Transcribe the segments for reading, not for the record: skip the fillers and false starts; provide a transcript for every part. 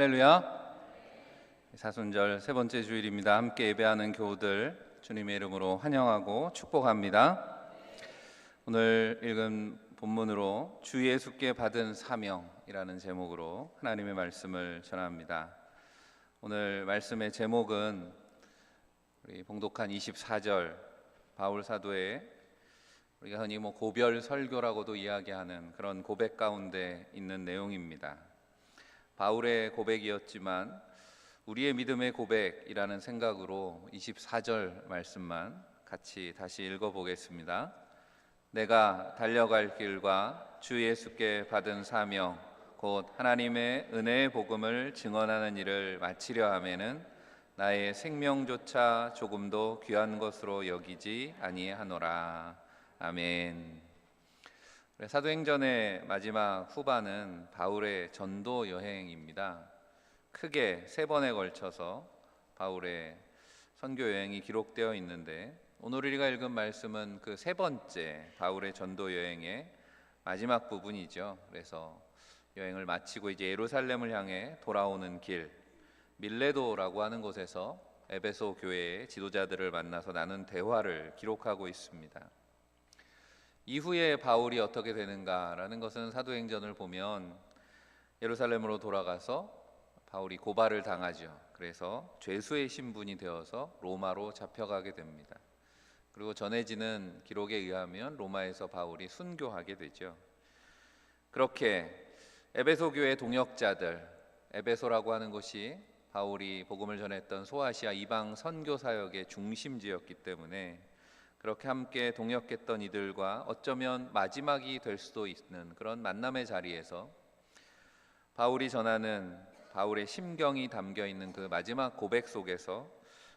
할렐루야. 사순절 세 번째 주일입니다. 함께 예배하는 교우들 주님의 이름으로 환영하고 축복합니다. 오늘 읽은 본문으로 주 예수께 받은 사명이라는 제목으로 하나님의 말씀을 전합니다. 오늘 말씀의 제목은 우리 봉독한 24절 바울 사도의 우리가 흔히 고별 설교라고도 이야기하는 그런 고백 가운데 있는 내용입니다. 바울의 고백이었지만 우리의 믿음의 고백이라는 생각으로 24절 말씀만 같이 다시 읽어보겠습니다. 내가 달려갈 길과 주 예수께 받은 사명 곧 하나님의 은혜의 복음을 증언하는 일을 마치려 하면은 나의 생명조차 조금도 귀한 것으로 여기지 아니하노라. 아멘. 사도행전의 마지막 후반은 바울의 전도 여행입니다. 크게 세 번에 걸쳐서 바울의 선교 여행이 기록되어 있는데 오늘 우리가 읽은 말씀은 그 세 번째 바울의 전도 여행의 마지막 부분이죠. 그래서 여행을 마치고 이제 예루살렘을 향해 돌아오는 길, 밀레도라고 하는 곳에서 에베소 교회의 지도자들을 만나서 나눈 대화를 기록하고 있습니다. 이후에 바울이 어떻게 되는가라는 것은 사도행전을 보면 예루살렘으로 돌아가서 바울이 고발을 당하죠. 그래서 죄수의 신분이 되어서 로마로 잡혀가게 됩니다. 그리고 전해지는 기록에 의하면 로마에서 바울이 순교하게 되죠. 그렇게 에베소 교회 동역자들, 에베소라고 하는 곳이 바울이 복음을 전했던 소아시아 이방 선교 사역의 중심지였기 때문에 그렇게 함께 동역했던 이들과 어쩌면 마지막이 될 수도 있는 그런 만남의 자리에서 바울이 전하는 바울의 심경이 담겨 있는 그 마지막 고백 속에서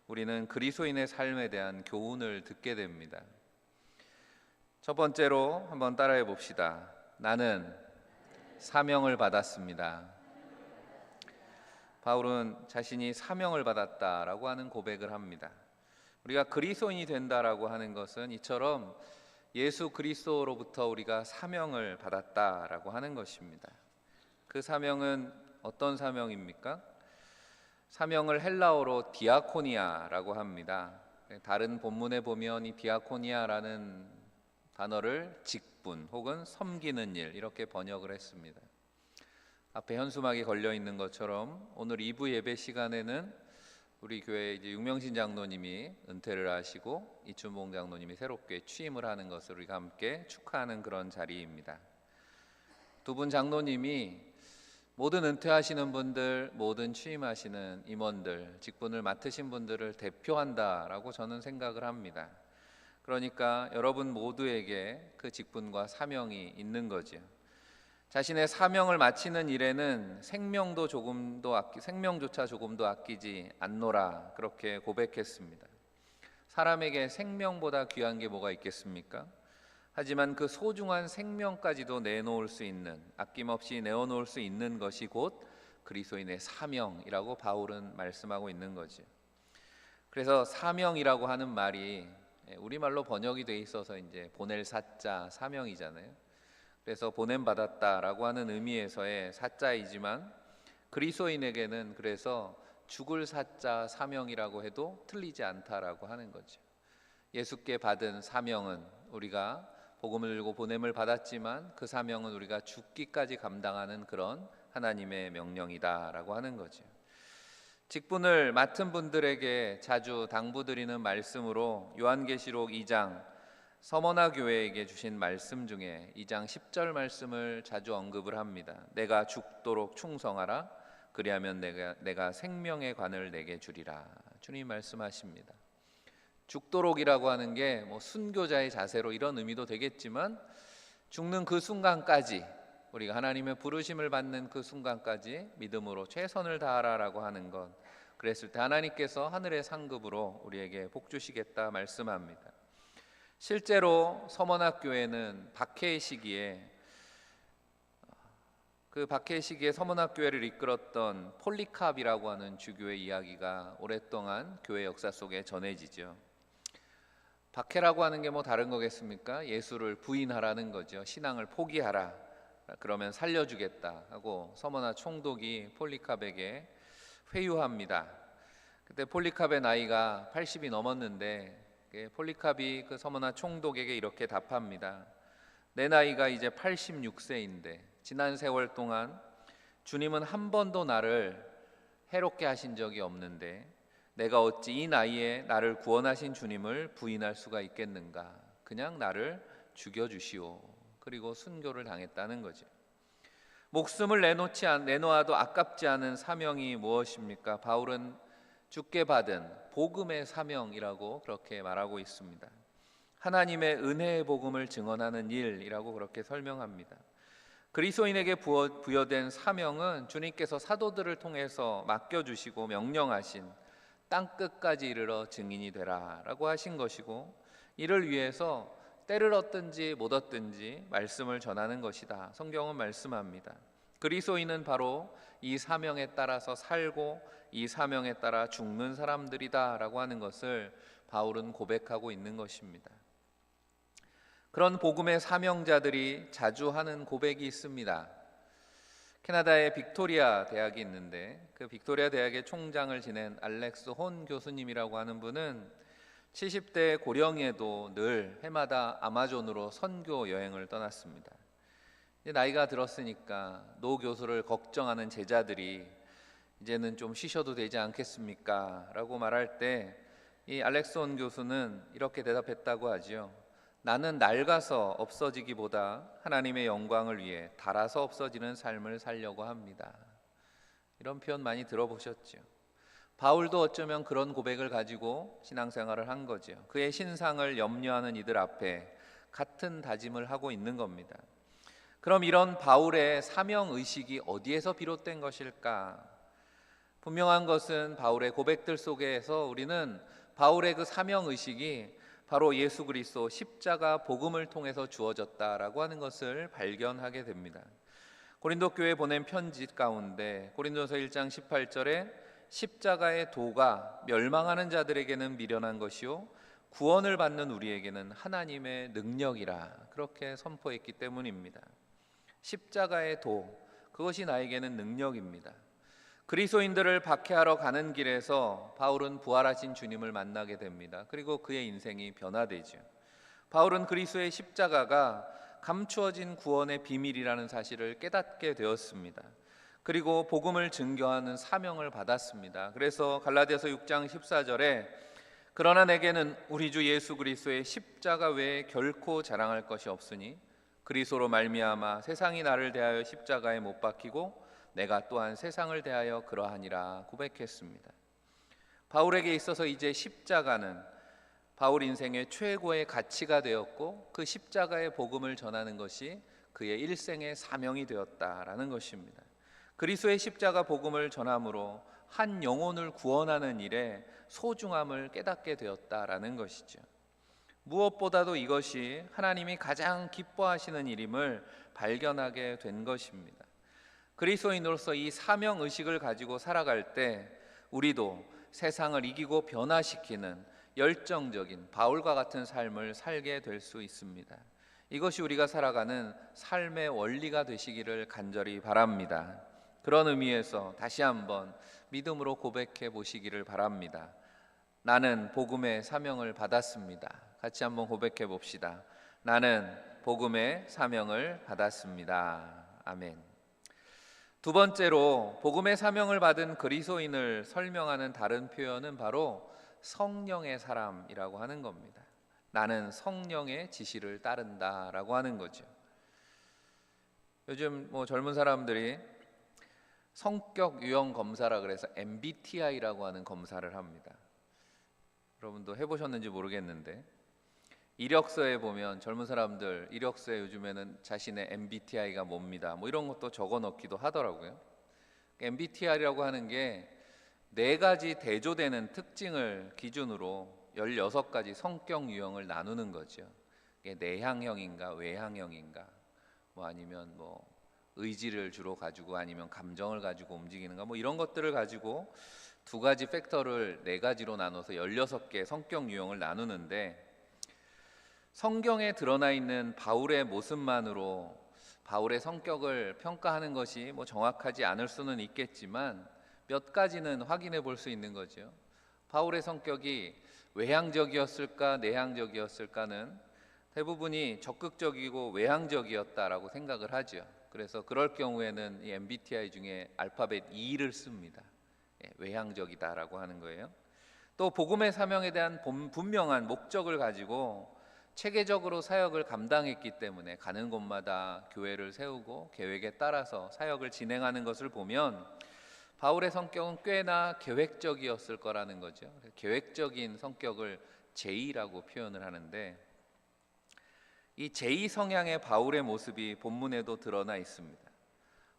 우리는 그리스도인의 삶에 대한 교훈을 듣게 됩니다. 첫 번째로 한번 따라해 봅시다. 나는 사명을 받았습니다. 바울은 자신이 사명을 받았다라고 하는 고백을 합니다. 우리가 그리스도인이 된다라고 하는 것은 이처럼 예수 그리스도로부터 우리가 사명을 받았다라고 하는 것입니다. 그 사명은 어떤 사명입니까? 사명을 헬라어로 디아코니아라고 합니다. 다른 본문에 보면 이 디아코니아라는 단어를 직분 혹은 섬기는 일 이렇게 번역을 했습니다. 앞에 현수막이 걸려 있는 것처럼 오늘 2부 예배 시간에는 우리 교회 이제 육명신 장로님이 은퇴를 하시고 이춘봉 장로님이 새롭게 취임을 하는 것을 우리가 함께 축하하는 그런 자리입니다. 두 분 장로님이 모든 은퇴하시는 분들, 모든 취임하시는 임원들, 직분을 맡으신 분들을 대표한다라고 저는 생각을 합니다. 그러니까 여러분 모두에게 그 직분과 사명이 있는 거죠. 자신의 사명을 마치는 일에는 생명조차 조금도 아끼지 않노라 그렇게 고백했습니다. 사람에게 생명보다 귀한 게 뭐가 있겠습니까? 하지만 그 소중한 생명까지도 내놓을 수 있는, 아낌없이 내어놓을 수 있는 것이 곧 그리스도인의 사명이라고 바울은 말씀하고 있는 거죠. 그래서 사명이라고 하는 말이 우리말로 번역이 돼 있어서 이제 보낼 사자 사명이잖아요. 그래서 보냄받았다라고 하는 의미에서의 사자이지만 그리스도인에게는 그래서 죽을 사자 사명이라고 해도 틀리지 않다라고 하는 거죠. 예수께 받은 사명은 우리가 복음을 들고 보냄을 받았지만 그 사명은 우리가 죽기까지 감당하는 그런 하나님의 명령이다라고 하는 거죠. 직분을 맡은 분들에게 자주 당부드리는 말씀으로 요한계시록 2장 서머나 교회에게 주신 말씀 중에 2장 10절 말씀을 자주 언급을 합니다. 내가 죽도록 충성하라. 그리하면 내가 생명의 관을 내게 주리라. 주님 말씀하십니다. 죽도록이라고 하는 게 순교자의 자세로 이런 의미도 되겠지만 죽는 그 순간까지 우리가 하나님의 부르심을 받는 그 순간까지 믿음으로 최선을 다하라라고 하는 것. 그랬을 때 하나님께서 하늘의 상급으로 우리에게 복 주시겠다 말씀합니다. 실제로 서머나교회는 박해의 시기에 서머나교회를 이끌었던 폴리캅이라고 하는 주교의 이야기가 오랫동안 교회 역사 속에 전해지죠. 박해라고 하는 게 다른 거겠습니까? 예수를 부인하라는 거죠. 신앙을 포기하라. 그러면 살려주겠다 하고 서머나 총독이 폴리캅에게 회유합니다. 그때 폴리캅의 나이가 80이 넘었는데 폴리캅이 그 서머나 총독에게 이렇게 답합니다. 내 나이가 이제 86세인데 지난 세월 동안 주님은 한 번도 나를 해롭게 하신 적이 없는데 내가 어찌 이 나이에 나를 구원하신 주님을 부인할 수가 있겠는가? 그냥 나를 죽여주시오. 그리고 순교를 당했다는 거죠. 목숨을 내놓아도 아깝지 않은 사명이 무엇입니까? 바울은 주께 받은 복음의 사명이라고 그렇게 말하고 있습니다. 하나님의 은혜의 복음을 증언하는 일이라고 그렇게 설명합니다. 그리스도인에게 부여된 사명은 주님께서 사도들을 통해서 맡겨주시고 명령하신 땅끝까지 이르러 증인이 되라라고 하신 것이고, 이를 위해서 때를 얻든지 못 얻든지 말씀을 전하는 것이다. 성경은 말씀합니다. 그리스도인은 바로 이 사명에 따라서 살고 이 사명에 따라 죽는 사람들이다라고 하는 것을 바울은 고백하고 있는 것입니다. 그런 복음의 사명자들이 자주 하는 고백이 있습니다. 캐나다의 빅토리아 대학이 있는데 그 빅토리아 대학의 총장을 지낸 알렉스 혼 교수님이라고 하는 분은 70대 고령에도 늘 해마다 아마존으로 선교 여행을 떠났습니다. 이제 나이가 들었으니까 노 교수를 걱정하는 제자들이 이제는 좀 쉬셔도 되지 않겠습니까? 라고 말할 때 이 알렉스 혼 교수는 이렇게 대답했다고 하지요. 나는 낡아서 없어지기보다 하나님의 영광을 위해 닳아서 없어지는 삶을 살려고 합니다. 이런 표현 많이 들어보셨죠? 바울도 어쩌면 그런 고백을 가지고 신앙생활을 한 거죠. 그의 신상을 염려하는 이들 앞에 같은 다짐을 하고 있는 겁니다. 그럼 이런 바울의 사명의식이 어디에서 비롯된 것일까? 분명한 것은 바울의 고백들 속에서 우리는 바울의 그 사명의식이 바로 예수 그리스도 십자가 복음을 통해서 주어졌다라고 하는 것을 발견하게 됩니다. 고린도 교회에 보낸 편지 가운데 고린도서 1장 18절에 십자가의 도가 멸망하는 자들에게는 미련한 것이요 구원을 받는 우리에게는 하나님의 능력이라 그렇게 선포했기 때문입니다. 십자가의 도, 그것이 나에게는 능력입니다. 그리스도인들을 박해하러 가는 길에서 바울은 부활하신 주님을 만나게 됩니다. 그리고 그의 인생이 변화되죠. 바울은 그리스도의 십자가가 감추어진 구원의 비밀이라는 사실을 깨닫게 되었습니다. 그리고 복음을 증거하는 사명을 받았습니다. 그래서 갈라디아서 6장 14절에 그러나 내게는 우리 주 예수 그리스도의 십자가 외에 결코 자랑할 것이 없으니 그리스도로 말미암아 세상이 나를 대하여 십자가에 못 박히고 내가 또한 세상을 대하여 그러하니라 고백했습니다. 바울에게 있어서 이제 십자가는 바울 인생의 최고의 가치가 되었고 그 십자가의 복음을 전하는 것이 그의 일생의 사명이 되었다라는 것입니다. 그리스도의 십자가 복음을 전함으로 한 영혼을 구원하는 일에 소중함을 깨닫게 되었다라는 것이죠. 무엇보다도 이것이 하나님이 가장 기뻐하시는 일임을 발견하게 된 것입니다. 그리스도인으로서 이 사명의식을 가지고 살아갈 때 우리도 세상을 이기고 변화시키는 열정적인 바울과 같은 삶을 살게 될 수 있습니다. 이것이 우리가 살아가는 삶의 원리가 되시기를 간절히 바랍니다. 그런 의미에서 다시 한번 믿음으로 고백해 보시기를 바랍니다. 나는 복음의 사명을 받았습니다. 같이 한번 고백해 봅시다. 나는 복음의 사명을 받았습니다. 아멘. 두 번째로 복음의 사명을 받은 그리스도인을 설명하는 다른 표현은 바로 성령의 사람이라고 하는 겁니다. 나는 성령의 지시를 따른다라고 하는 거죠. 요즘 젊은 사람들이 성격 유형 검사라 그래서 MBTI라고 하는 검사를 합니다. 여러분도 해보셨는지 모르겠는데 이력서에 보면 젊은 사람들 이력서에 요즘에는 자신의 MBTI가 뭡니다 이런 것도 적어 넣기도 하더라고요. MBTI라고 하는 게 4가지 대조되는 특징을 기준으로 16가지 성격 유형을 나누는 거죠. 이게 내향형인가 외향형인가 아니면 의지를 주로 가지고 아니면 감정을 가지고 움직이는가 이런 것들을 가지고 2가지 팩터를 4가지로 나눠서 16개 성격 유형을 나누는데 성경에 드러나 있는 바울의 모습만으로 바울의 성격을 평가하는 것이 정확하지 않을 수는 있겠지만 몇 가지는 확인해 볼 수 있는 거죠. 바울의 성격이 외향적이었을까 내향적이었을까는 대부분이 적극적이고 외향적이었다라고 생각을 하죠. 그래서 그럴 경우에는 이 MBTI 중에 알파벳 E를 씁니다. 외향적이다라고 하는 거예요. 또 복음의 사명에 대한 분명한 목적을 가지고 체계적으로 사역을 감당했기 때문에 가는 곳마다 교회를 세우고 계획에 따라서 사역을 진행하는 것을 보면 바울의 성격은 꽤나 계획적이었을 거라는 거죠. 계획적인 성격을 J라고 표현을 하는데, 이 J 성향의 바울의 모습이 본문에도 드러나 있습니다.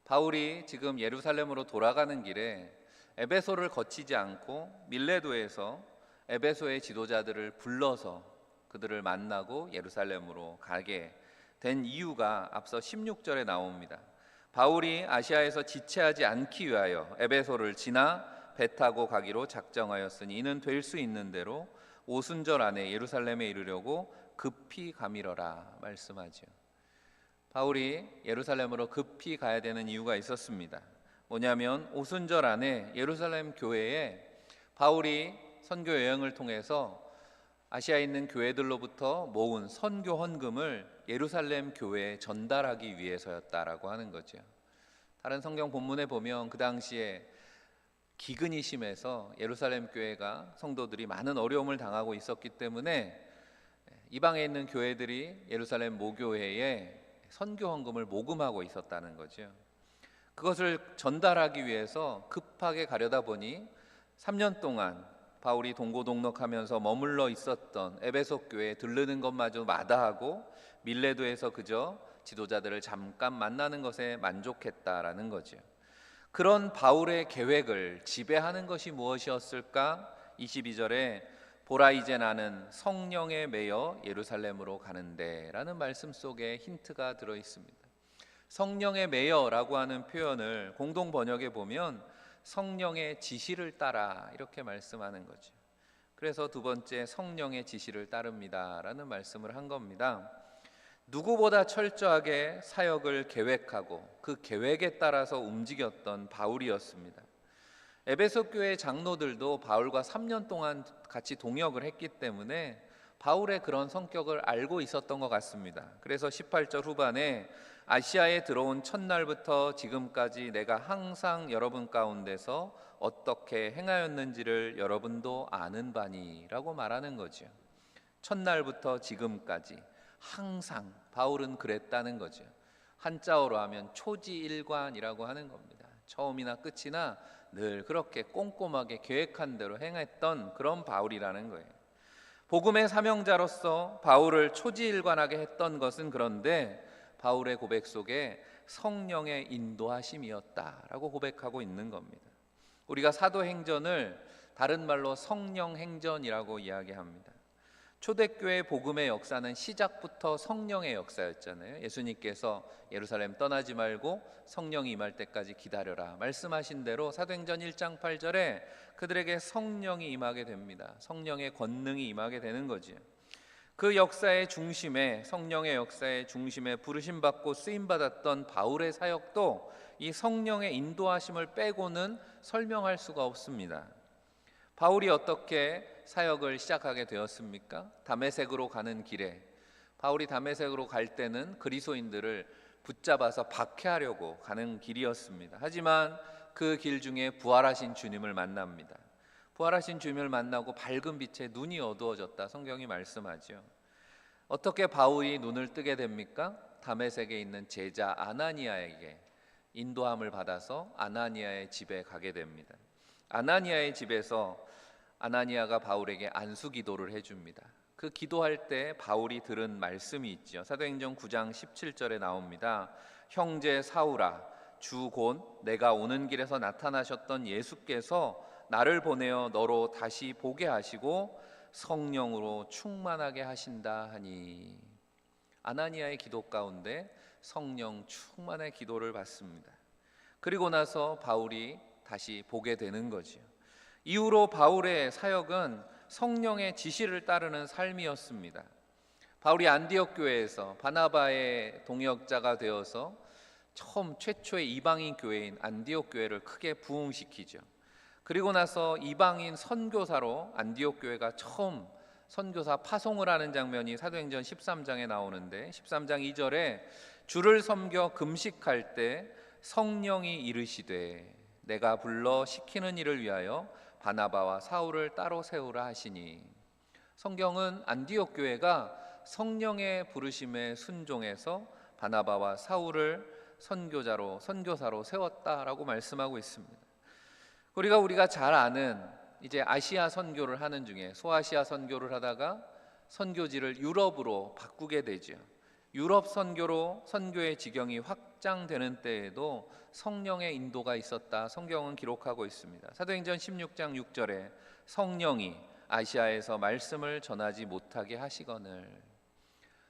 바울이 지금 예루살렘으로 돌아가는 길에 에베소를 거치지 않고 밀레도에서 에베소의 지도자들을 불러서 그들을 만나고 예루살렘으로 가게 된 이유가 앞서 16절에 나옵니다. 바울이 아시아에서 지체하지 않기 위하여 에베소를 지나 배 타고 가기로 작정하였으니 이는 될 수 있는 대로 오순절 안에 예루살렘에 이르려고 급히 가미러라 말씀하죠. 바울이 예루살렘으로 급히 가야 되는 이유가 있었습니다. 뭐냐면 오순절 안에 예루살렘 교회에 바울이 선교 여행을 통해서 아시아에 있는 교회들로부터 모은 선교 헌금을 예루살렘 교회에 전달하기 위해서였다라고 하는 거죠. 다른 성경 본문에 보면 그 당시에 기근이 심해서 예루살렘 교회가 성도들이 많은 어려움을 당하고 있었기 때문에 이방에 있는 교회들이 예루살렘 모교회에 선교 헌금을 모금하고 있었다는 거죠. 그것을 전달하기 위해서 급하게 가려다 보니 3년 동안 바울이 동고동락하면서 머물러 있었던 에베소 교회에 들르는 것마저 마다하고 밀레도에서 그저 지도자들을 잠깐 만나는 것에 만족했다라는 거죠. 그런 바울의 계획을 지배하는 것이 무엇이었을까? 22절에 보라 이제 나는 성령에 매여 예루살렘으로 가는데 라는 말씀 속에 힌트가 들어 있습니다. 성령에 매여라고 하는 표현을 공동 번역에 보면 성령의 지시를 따라 이렇게 말씀하는 거죠. 그래서 두 번째 성령의 지시를 따릅니다 라는 말씀을 한 겁니다. 누구보다 철저하게 사역을 계획하고 그 계획에 따라서 움직였던 바울이었습니다. 에베소 교회 장로들도 바울과 3년 동안 같이 동역을 했기 때문에 바울의 그런 성격을 알고 있었던 것 같습니다. 그래서 18절 후반에 아시아에 들어온 첫날부터 지금까지 내가 항상 여러분 가운데서 어떻게 행하였는지를 여러분도 아는 바니라고 말하는 거죠. 첫날부터 지금까지 항상 바울은 그랬다는 거죠. 한자어로 하면 초지일관이라고 하는 겁니다. 처음이나 끝이나 늘 그렇게 꼼꼼하게 계획한 대로 행했던 그런 바울이라는 거예요. 복음의 사명자로서 바울을 초지일관하게 했던 것은 그런데 바울의 고백 속에 성령의 인도하심이었다라고 고백하고 있는 겁니다. 우리가 사도행전을 다른 말로 성령행전이라고 이야기합니다. 초대교회 복음의 역사는 시작부터 성령의 역사였잖아요. 예수님께서 예루살렘 떠나지 말고 성령이 임할 때까지 기다려라 말씀하신 대로 사도행전 1장 8절에 그들에게 성령이 임하게 됩니다. 성령의 권능이 임하게 되는 거지요. 그 역사의 중심에, 성령의 역사의 중심에 부르심받고 쓰임받았던 바울의 사역도 이 성령의 인도하심을 빼고는 설명할 수가 없습니다. 바울이 어떻게 사역을 시작하게 되었습니까? 다메섹으로 가는 길에, 바울이 다메섹으로 갈 때는 그리스도인들을 붙잡아서 박해하려고 가는 길이었습니다. 하지만 그 길 중에 부활하신 주님을 만납니다. 부활하신 주님을 만나고 밝은 빛에 눈이 어두워졌다 성경이 말씀하죠. 어떻게 바울이 눈을 뜨게 됩니까? 다메섹에 있는 제자 아나니아에게 인도함을 받아서 아나니아의 집에 가게 됩니다. 아나니아의 집에서 아나니아가 바울에게 안수 기도를 해줍니다. 그 기도할 때 바울이 들은 말씀이 있죠. 사도행전 9장 17절에 나옵니다. 형제 사울아, 주 곧 내가 오는 길에서 나타나셨던 예수께서 나를 보내어 너로 다시 보게 하시고 성령으로 충만하게 하신다 하니. 아나니아의 기도 가운데 성령 충만의 기도를 받습니다. 그리고 나서 바울이 다시 보게 되는 거죠. 이후로 바울의 사역은 성령의 지시를 따르는 삶이었습니다. 바울이 안디옥 교회에서 바나바의 동역자가 되어서 처음 최초의 이방인 교회인 안디옥 교회를 크게 부흥시키죠. 그리고 나서 이방인 선교사로 안디옥 교회가 처음 선교사 파송을 하는 장면이 사도행전 13장에 나오는데, 13장 2절에 주를 섬겨 금식할 때 성령이 이르시되 내가 불러 시키는 일을 위하여 바나바와 사울을 따로 세우라 하시니, 성경은 안디옥 교회가 성령의 부르심에 순종해서 바나바와 사울을 선교사로 세웠다라고 말씀하고 있습니다. 우리가 잘 아는 이제 아시아 선교를 하는 중에 소아시아 선교를 하다가 선교지를 유럽으로 바꾸게 되죠. 유럽 선교로 선교의 지경이 확장되는 때에도 성령의 인도가 있었다, 성경은 기록하고 있습니다. 사도행전 16장 6절에 성령이 아시아에서 말씀을 전하지 못하게 하시거늘,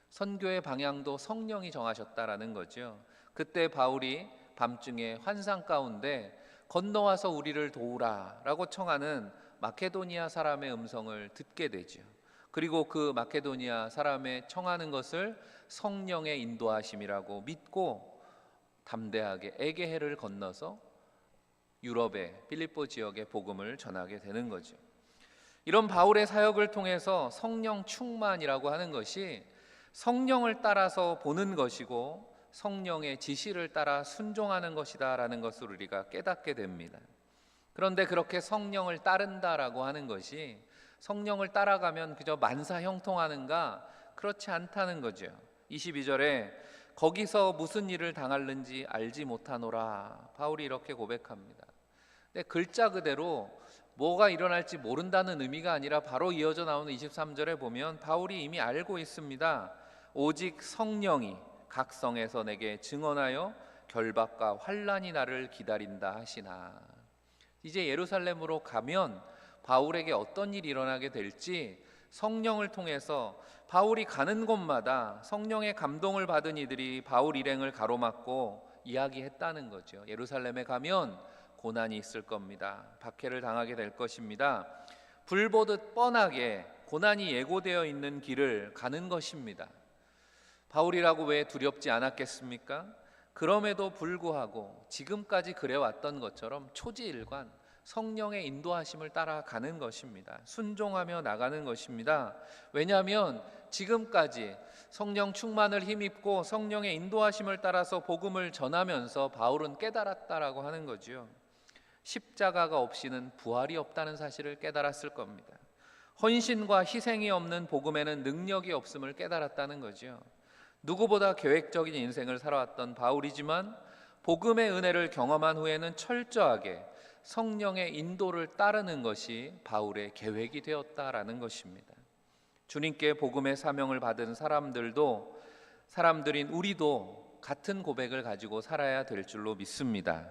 선교의 방향도 성령이 정하셨다라는 거죠. 그때 바울이 밤중에 환상 가운데 건너와서 우리를 도우라 라고 청하는 마케도니아 사람의 음성을 듣게 되죠. 그리고 그 마케도니아 사람의 청하는 것을 성령의 인도하심이라고 믿고 담대하게 에게해를 건너서 유럽의 필리포 지역의 복음을 전하게 되는 거죠. 이런 바울의 사역을 통해서 성령 충만이라고 하는 것이 성령을 따라서 보는 것이고 성령의 지시를 따라 순종하는 것이다라는 것을 우리가 깨닫게 됩니다. 그런데 그렇게 성령을 따른다라고 하는 것이 성령을 따라가면 그저 만사 형통하는가? 그렇지 않다는 거죠. 22절에 거기서 무슨 일을 당할는지 알지 못하노라, 바울이 이렇게 고백합니다. 근데 글자 그대로 뭐가 일어날지 모른다는 의미가 아니라 바로 이어져 나오는 23절에 보면 바울이 이미 알고 있습니다. 오직 성령이 각 성에서 내게 증언하여 결박과 환난이 나를 기다린다 하시나. 이제 예루살렘으로 가면 바울에게 어떤 일이 일어나게 될지 성령을 통해서 바울이 가는 곳마다 성령의 감동을 받은 이들이 바울 일행을 가로막고 이야기했다는 거죠. 예루살렘에 가면 고난이 있을 겁니다. 박해를 당하게 될 것입니다. 불보듯 뻔하게 고난이 예고되어 있는 길을 가는 것입니다. 바울이라고 왜 두렵지 않았겠습니까? 그럼에도 불구하고 지금까지 그래왔던 것처럼 초지일관 성령의 인도하심을 따라가는 것입니다. 순종하며 나가는 것입니다. 왜냐하면 지금까지 성령 충만을 힘입고 성령의 인도하심을 따라서 복음을 전하면서 바울은 깨달았다라고 하는 거죠. 십자가가 없이는 부활이 없다는 사실을 깨달았을 겁니다. 헌신과 희생이 없는 복음에는 능력이 없음을 깨달았다는 거죠. 누구보다 계획적인 인생을 살아왔던 바울이지만 복음의 은혜를 경험한 후에는 철저하게 성령의 인도를 따르는 것이 바울의 계획이 되었다라는 것입니다. 주님께 복음의 사명을 받은 사람들인 우리도 같은 고백을 가지고 살아야 될 줄로 믿습니다.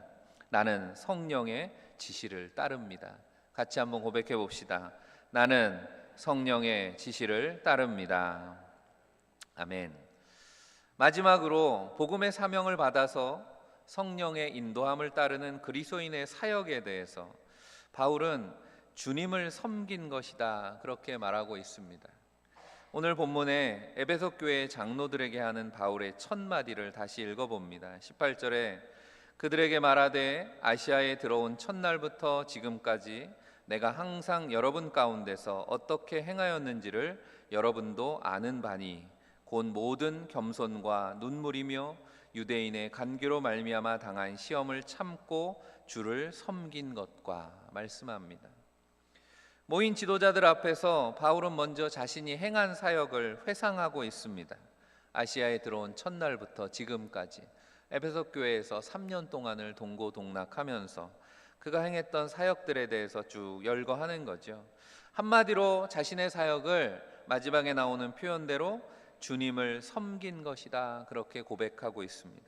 나는 성령의 지시를 따릅니다. 같이 한번 고백해 봅시다. 나는 성령의 지시를 따릅니다. 아멘. 마지막으로 복음의 사명을 받아서 성령의 인도함을 따르는 그리스도인의 사역에 대해서 바울은 주님을 섬긴 것이다, 그렇게 말하고 있습니다. 오늘 본문에 에베소 교회 장로들에게 하는 바울의 첫 마디를 다시 읽어봅니다. 18절에 그들에게 말하되 아시아에 들어온 첫날부터 지금까지 내가 항상 여러분 가운데서 어떻게 행하였는지를 여러분도 아는 바니 곧 모든 겸손과 눈물이며 유대인의 간교로 말미암아 당한 시험을 참고 주를 섬긴 것과 말씀합니다. 모인 지도자들 앞에서 바울은 먼저 자신이 행한 사역을 회상하고 있습니다. 아시아에 들어온 첫날부터 지금까지 에베소 교회에서 3년 동안을 동고동락하면서 그가 행했던 사역들에 대해서 쭉 열거하는 거죠. 한마디로 자신의 사역을 마지막에 나오는 표현대로 주님을 섬긴 것이다, 그렇게 고백하고 있습니다.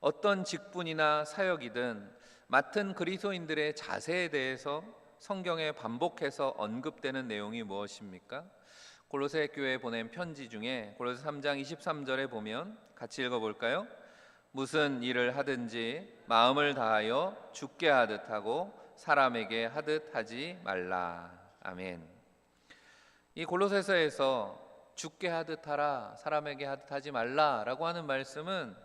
어떤 직분이나 사역이든 맡은 그리스도인들의 자세에 대해서 성경에 반복해서 언급되는 내용이 무엇입니까? 골로새 교회에 보낸 편지 중에 골로새 3장 23절에 보면 같이 읽어볼까요? 무슨 일을 하든지 마음을 다하여 주께 하듯 하고 사람에게 하듯 하지 말라. 아멘. 이 골로새서에서 죽게 하듯 하라, 사람에게 하듯 하지 말라라고 하는 말씀은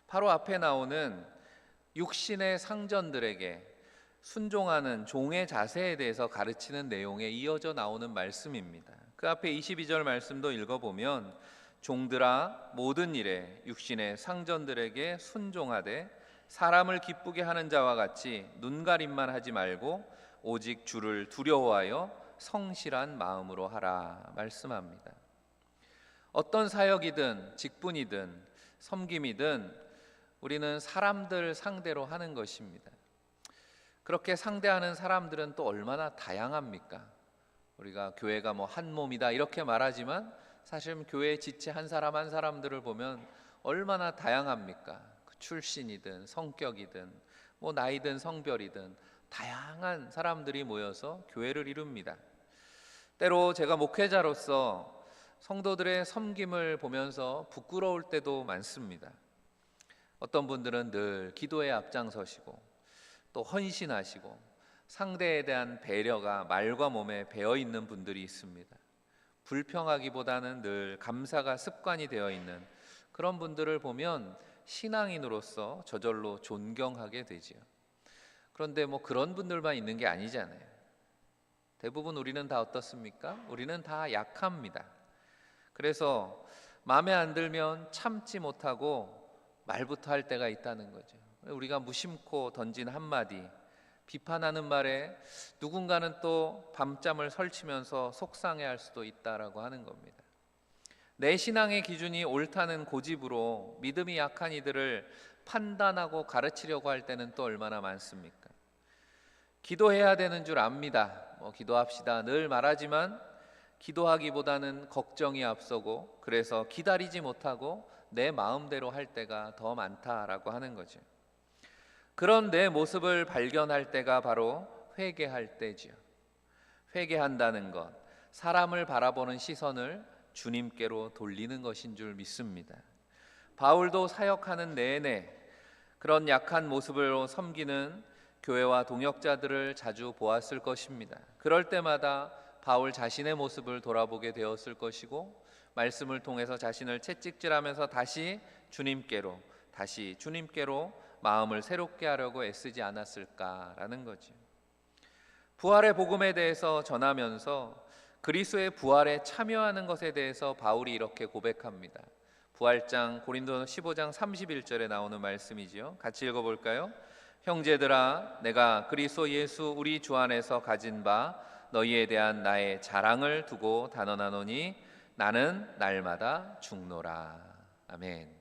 바로 앞에 나오는 육신의 상전들에게 순종하는 종의 자세에 대해서 가르치는 내용에 이어져 나오는 말씀입니다. 그 앞에 22절 말씀도 읽어보면 종들아 모든 일에 육신의 상전들에게 순종하되 사람을 기쁘게 하는 자와 같이 눈가림만 하지 말고 오직 주를 두려워하여 성실한 마음으로 하라 말씀합니다. 어떤 사역이든 직분이든 섬김이든 우리는 사람들 상대로 하는 것입니다. 그렇게 상대하는 사람들은 또 얼마나 다양합니까? 우리가 교회가 뭐 한 몸이다 이렇게 말하지만 사실 교회 지체 한 사람 한 사람들을 보면 얼마나 다양합니까? 출신이든 성격이든 뭐 나이든 성별이든 다양한 사람들이 모여서 교회를 이룹니다. 때로 제가 목회자로서 성도들의 섬김을 보면서 부끄러울 때도 많습니다. 어떤 분들은 늘 기도에 앞장서시고 또 헌신하시고 상대에 대한 배려가 말과 몸에 배어 있는 분들이 있습니다. 불평하기보다는 늘 감사가 습관이 되어 있는 그런 분들을 보면 신앙인으로서 저절로 존경하게 되지요. 그런데 뭐 그런 분들만 있는 게 아니잖아요. 대부분 우리는 다 어떻습니까? 우리는 다 약합니다. 그래서 마음에 안 들면 참지 못하고 말부터 할 때가 있다는 거죠. 우리가 무심코 던진 한마디, 비판하는 말에 누군가는 또 밤잠을 설치면서 속상해할 수도 있다라고 하는 겁니다. 내 신앙의 기준이 옳다는 고집으로 믿음이 약한 이들을 판단하고 가르치려고 할 때는 또 얼마나 많습니까? 기도해야 되는 줄 압니다. 기도합시다 늘 말하지만 기도하기보다는 걱정이 앞서고 그래서 기다리지 못하고 내 마음대로 할 때가 더 많다라고 하는 거죠. 그런 내 모습을 발견할 때가 바로 회개할 때지요. 회개한다는 것, 사람을 바라보는 시선을 주님께로 돌리는 것인 줄 믿습니다. 바울도 사역하는 내내 그런 약한 모습으로 섬기는 교회와 동역자들을 자주 보았을 것입니다. 그럴 때마다 바울 자신의 모습을 돌아보게 되었을 것이고 말씀을 통해서 자신을 채찍질하면서 다시 주님께로 마음을 새롭게 하려고 애쓰지 않았을까라는 거죠. 부활의 복음에 대해서 전하면서 그리스도의 부활에 참여하는 것에 대해서 바울이 이렇게 고백합니다. 부활장 고린도서 15장 31절에 나오는 말씀이지요. 같이 읽어볼까요? 형제들아 내가 그리스도 예수 우리 주 안에서 가진 바 너희에 대한 나의 자랑을 두고 단언하노니 나는 날마다 죽노라. 아멘.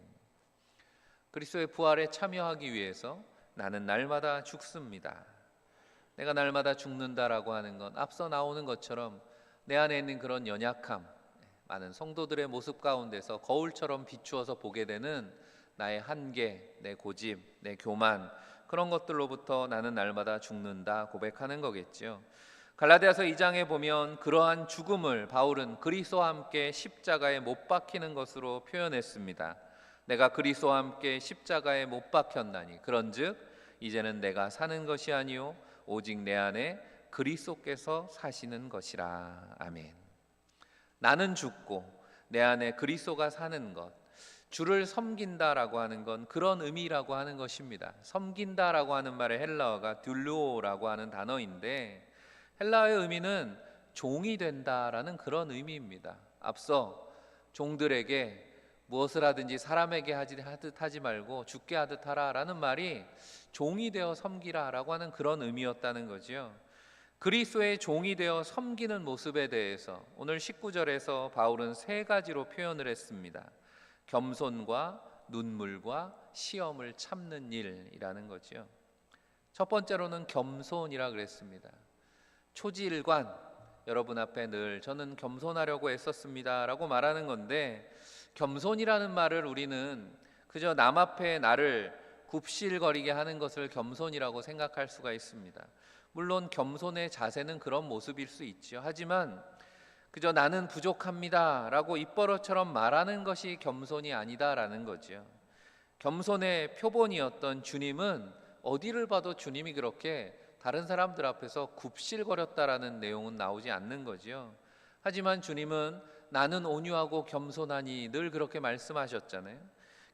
그리스도의 부활에 참여하기 위해서 나는 날마다 죽습니다. 내가 날마다 죽는다라고 하는 건 앞서 나오는 것처럼 내 안에 있는 그런 연약함, 많은 성도들의 모습 가운데서 거울처럼 비추어서 보게 되는 나의 한계, 내 고집, 내 교만, 그런 것들로부터 나는 날마다 죽는다 고백하는 거겠죠. 갈라디아서 2장에 보면 그러한 죽음을 바울은 그리스도와 함께 십자가에 못 박히는 것으로 표현했습니다. 내가 그리스도와 함께 십자가에 못 박혔나니 그런즉 이제는 내가 사는 것이 아니요 오직 내 안에 그리스도께서 사시는 것이라. 아멘. 나는 죽고 내 안에 그리스도가 사는 것, 주를 섬긴다라고 하는 건 그런 의미라고 하는 것입니다. 섬긴다라고 하는 말의 헬라어가 듈로라고 하는 단어인데 헬라어의 의미는 종이 된다라는 그런 의미입니다. 앞서 종들에게 무엇을 하든지 사람에게 하듯 하지 말고 죽게 하듯 하라라는 말이 종이 되어 섬기라라고 하는 그런 의미였다는 거지요. 그리스도의 종이 되어 섬기는 모습에 대해서 오늘 19절에서 바울은 세 가지로 표현을 했습니다. 겸손과 눈물과 시험을 참는 일이라는 거지요. 첫 번째로는 겸손이라 그랬습니다. 초지일관, 여러분 앞에 늘 저는 겸손하려고 애썼습니다 라고 말하는 건데, 겸손이라는 말을 우리는 그저 남 앞에 나를 굽실거리게 하는 것을 겸손이라고 생각할 수가 있습니다. 물론 겸손의 자세는 그런 모습일 수 있죠. 하지만 그저 나는 부족합니다 라고 입버릇처럼 말하는 것이 겸손이 아니다라는 거죠. 겸손의 표본이었던 주님은 어디를 봐도 주님이 그렇게 다른 사람들 앞에서 굽실거렸다라는 내용은 나오지 않는 거죠. 하지만 주님은 나는 온유하고 겸손하니 늘 그렇게 말씀하셨잖아요.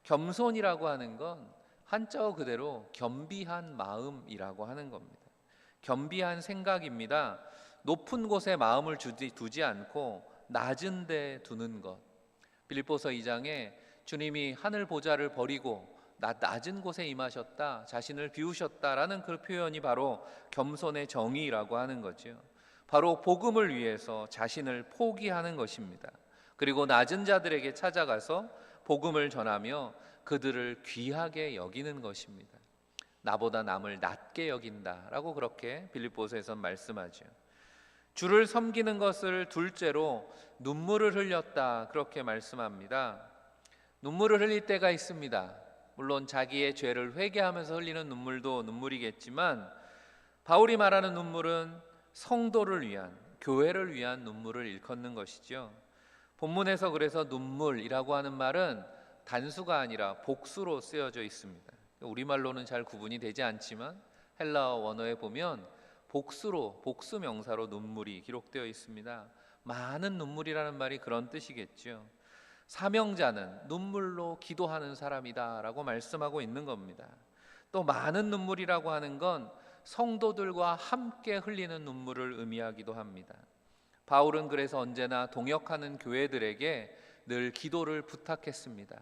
겸손이라고 하는 건 한자어 그대로 겸비한 마음이라고 하는 겁니다. 겸비한 생각입니다. 높은 곳에 마음을 두지 않고 낮은 데 두는 것. 빌립보서 2장에 주님이 하늘 보좌를 버리고 낮은 곳에 임하셨다, 자신을 비우셨다라는 그 표현이 바로 겸손의 정의라고 하는 거죠. 바로 복음을 위해서 자신을 포기하는 것입니다. 그리고 낮은 자들에게 찾아가서 복음을 전하며 그들을 귀하게 여기는 것입니다. 나보다 남을 낮게 여긴다라고 그렇게 빌립보서에서 말씀하죠. 주를 섬기는 것을 둘째로 눈물을 흘렸다 그렇게 말씀합니다. 눈물을 흘릴 때가 있습니다. 물론 자기의 죄를 회개하면서 흘리는 눈물도 눈물이겠지만 바울이 말하는 눈물은 성도를 위한, 교회를 위한 눈물을 일컫는 것이죠. 본문에서 그래서 눈물이라고 하는 말은 단수가 아니라 복수로 쓰여져 있습니다. 우리말로는 잘 구분이 되지 않지만 헬라어 원어에 보면 복수로, 복수 명사로 눈물이 기록되어 있습니다. 많은 눈물이라는 말이 그런 뜻이겠죠. 사명자는 눈물로 기도하는 사람이다 라고 말씀하고 있는 겁니다. 또 많은 눈물이라고 하는 건 성도들과 함께 흘리는 눈물을 의미하기도 합니다. 바울은 그래서 언제나 동역하는 교회들에게 늘 기도를 부탁했습니다.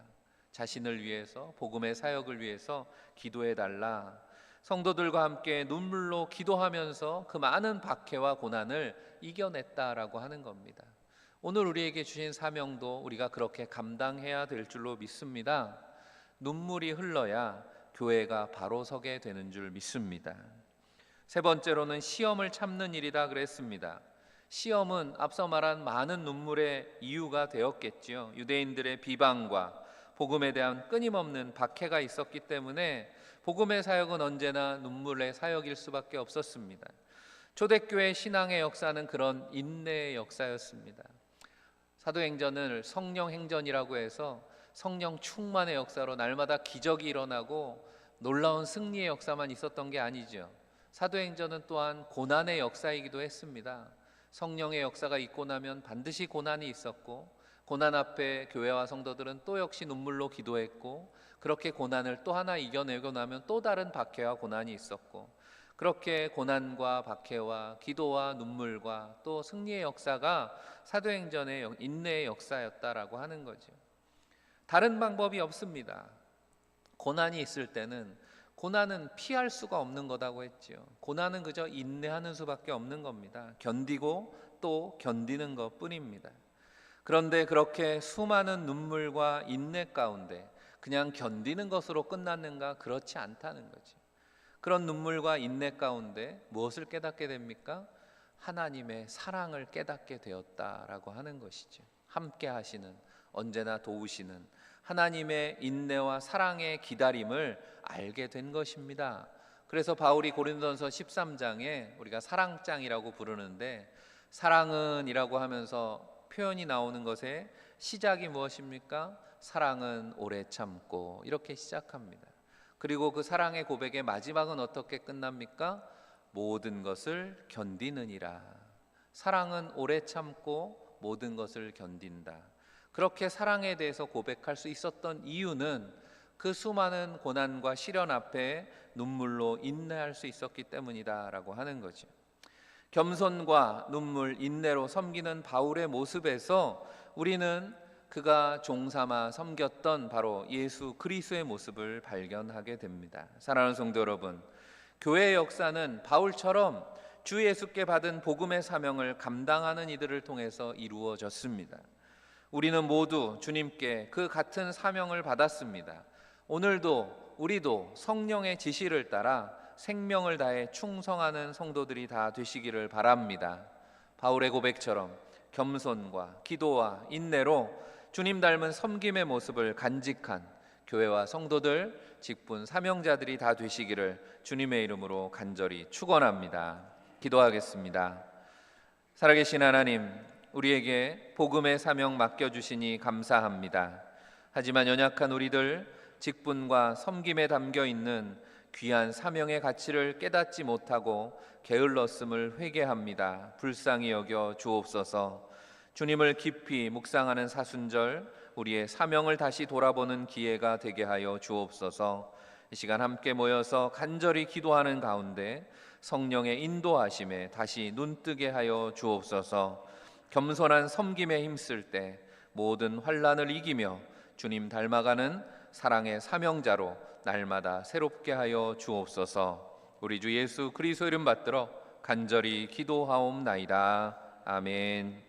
자신을 위해서, 복음의 사역을 위해서 기도해 달라. 성도들과 함께 눈물로 기도하면서 그 많은 박해와 고난을 이겨냈다라고 하는 겁니다. 오늘 우리에게 주신 사명도 우리가 그렇게 감당해야 될 줄로 믿습니다. 눈물이 흘러야 교회가 바로 서게 되는 줄 믿습니다. 세 번째로는 시험을 참는 일이다 그랬습니다. 시험은 앞서 말한 많은 눈물의 이유가 되었겠지요. 유대인들의 비방과 복음에 대한 끊임없는 박해가 있었기 때문에 복음의 사역은 언제나 눈물의 사역일 수밖에 없었습니다. 초대교회 신앙의 역사는 그런 인내의 역사였습니다. 사도행전을 성령행전이라고 해서 성령 충만의 역사로 날마다 기적이 일어나고 놀라운 승리의 역사만 있었던 게 아니죠. 사도행전은 또한 고난의 역사이기도 했습니다. 성령의 역사가 있고 나면 반드시 고난이 있었고, 고난 앞에 교회와 성도들은 또 역시 눈물로 기도했고, 그렇게 고난을 또 하나 이겨내고 나면 또 다른 박해와 고난이 있었고, 그렇게 고난과 박해와 기도와 눈물과 또 승리의 역사가 사도행전의 인내의 역사였다라고 하는 거죠. 다른 방법이 없습니다. 고난이 있을 때는 고난은 피할 수가 없는 거다고 했죠. 고난은 그저 인내하는 수밖에 없는 겁니다. 견디고 또 견디는 것뿐입니다. 그런데 그렇게 수많은 눈물과 인내 가운데 그냥 견디는 것으로 끝났는가? 그렇지 않다는 거죠. 그런 눈물과 인내 가운데 무엇을 깨닫게 됩니까? 하나님의 사랑을 깨닫게 되었다라고 하는 것이죠. 함께 하시는, 언제나 도우시는 하나님의 인내와 사랑의 기다림을 알게 된 것입니다. 그래서 바울이 고린도전서 13장에 우리가 사랑장이라고 부르는데, 사랑은 이라고 하면서 표현이 나오는 것의 시작이 무엇입니까? 사랑은 오래 참고, 이렇게 시작합니다. 그리고 그 사랑의 고백의 마지막은 어떻게 끝납니까? 모든 것을 견디느니라. 사랑은 오래 참고 모든 것을 견딘다. 그렇게 사랑에 대해서 고백할 수 있었던 이유는 그 수많은 고난과 시련 앞에 눈물로 인내할 수 있었기 때문이다라고 하는 거죠. 겸손과 눈물, 인내로 섬기는 바울의 모습에서 우리는 그가 종삼아 섬겼던 바로 예수 그리스도의 모습을 발견하게 됩니다. 사랑하는 성도 여러분, 교회의 역사는 바울처럼 주 예수께 받은 복음의 사명을 감당하는 이들을 통해서 이루어졌습니다. 우리는 모두 주님께 그 같은 사명을 받았습니다. 오늘도 우리도 성령의 지시를 따라 생명을 다해 충성하는 성도들이 다 되시기를 바랍니다. 바울의 고백처럼 겸손과 기도와 인내로 주님 닮은 섬김의 모습을 간직한 교회와 성도들, 직분 사명자들이 다 되시기를 주님의 이름으로 간절히 축원합니다. 기도하겠습니다. 살아계신 하나님, 우리에게 복음의 사명 맡겨주시니 감사합니다. 하지만 연약한 우리들, 직분과 섬김에 담겨 있는 귀한 사명의 가치를 깨닫지 못하고 게을렀음을 회개합니다. 불쌍히 여겨 주옵소서. 주님을 깊이 묵상하는 사순절, 우리의 사명을 다시 돌아보는 기회가 되게 하여 주옵소서. 이 시간 함께 모여서 간절히 기도하는 가운데 성령의 인도하심에 다시 눈뜨게 하여 주옵소서. 겸손한 섬김에 힘쓸 때 모든 환난을 이기며 주님 닮아가는 사랑의 사명자로 날마다 새롭게 하여 주옵소서. 우리 주 예수 그리스도 이름 받들어 간절히 기도하옵나이다. 아멘.